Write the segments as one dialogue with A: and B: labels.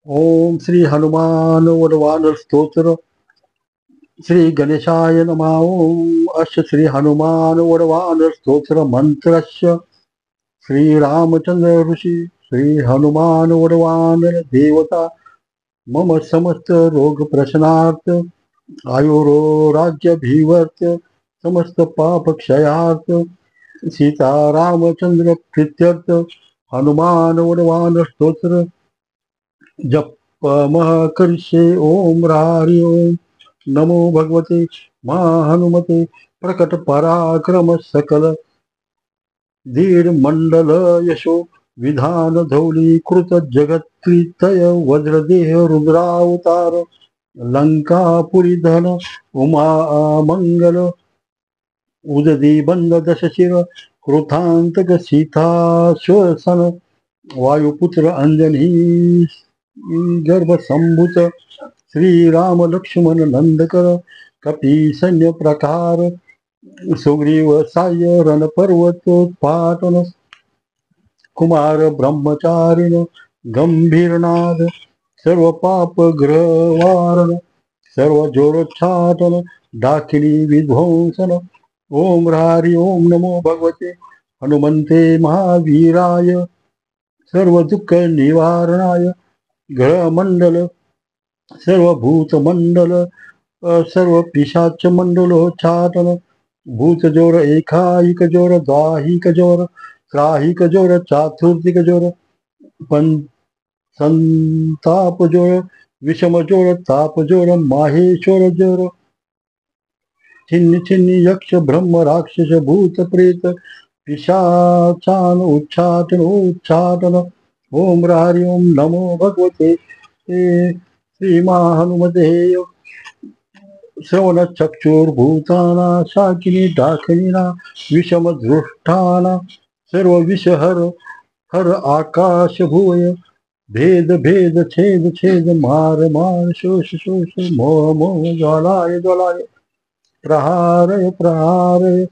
A: ओम श्री हनुमान वरवान स्तोत्र श्री गणेशाय नमः ओम अस्य श्री हनुमान वरवान स्तोत्र मंत्रस्य श्री रामचंद्र ऋषि श्री हनुमान वरवान देवता मम समस्त रोग प्रशनार्थ आयुरो राज्य भीवर्थ समस्त पाप क्षयार्थ सीता रामचंद्र प्रीत्यर्थ हनुमान वरवान स्तोत्र जप करिष्ये ओम हरि ओम नमो भगवते हनुमते प्रकट पराक्रम सकल धीर मंडल यशो विधान धौलीकृत जगत्कृतय वज्रदेह रुद्रावतार लंकापुरी धन उमा मंगल उददी बंद दशशिर कृतांतक सीता श्वसन वायुपुत्र अंजनी गर्भ संभूत श्रीराम लक्ष्मण नंदकर कपी सैन्य प्रकार सुग्रीव साय रण पर्वतोत्पाटन कुमार ब्रह्मचारिण गंभीरनाद सर्व पाप ग्रहवारण सर्व जोरोच्चाटन दाखिली विध्वंसन ओम हरि ओम नमो भगवते हनुमंते महावीराय सर्व दुःख निवारणाय ग्रह मंडल सर्व मंडल सर्व पिशाच मंडलोच्चाटन भूत जोर एकाहिक जोर दाहिक जोर त्राहिक जोर चातुर्दिक जोर पं संताप जोर विषम जोर ताप जोर माहेश्वर जोर छिन्न छिन्न यक्ष ब्रह्म राक्षस भूत प्रेत पिशाचान उच्चाटन उच्चाटन ओम हरि ओम नमो भगवते श्री हनुमते श्रवण चक्षुर्भूताना शाकिनी डाकिनीना विषम दृष्टाना सर्व विषहर हर आकाश भूय भेद भेद छेद छेद मार मार शोष शोष मोह मोह ज्वालाय ज्वालाय प्रहारय प्रहारय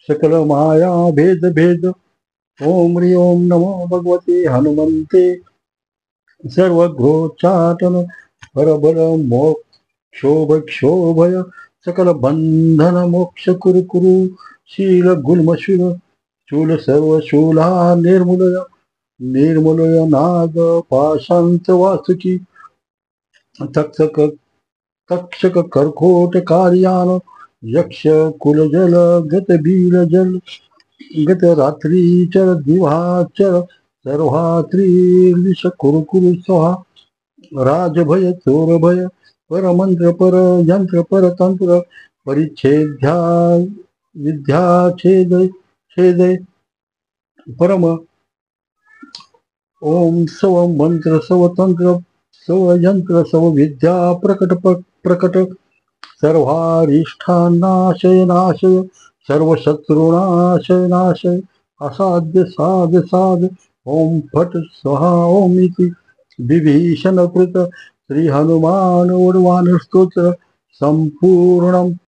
A: सकल माया भेद भेद ओम ह्री ओम नमो भगवते हनुमंते सर्वग्रोच्चाटन हरभर मोक्षोभ क्षोभय सकल बंधन मोक्ष कुरु कुरु शील गुल्मशूल शूल सर्व शूला निर्मूलय निर्मूलय नाग पाशांत वासुकी तक्षक तक्षक कर्कोट कार्यान यक्ष कुलजल गत बील जल गत रात्री चर दिवाचर सर्वात्री विष कुरु कुरु स्वाहा राजभय चोरभय परमंत्र पर यंत्र पर तंत्र परिच्छेद्या विद्या छेद छेद परम ओम सव मंत्र सव तंत्र सव यंत्र सव विद्या प्रकट प्रकट सर्वारिष्ठानाशय नाशय सर्व शत्रुनाशय नाशय असाध्य साध साध ओम फट स्वाहा ओम इति विभीषण कृत श्री हनुमान उर्वाण स्तोत्र संपूर्णम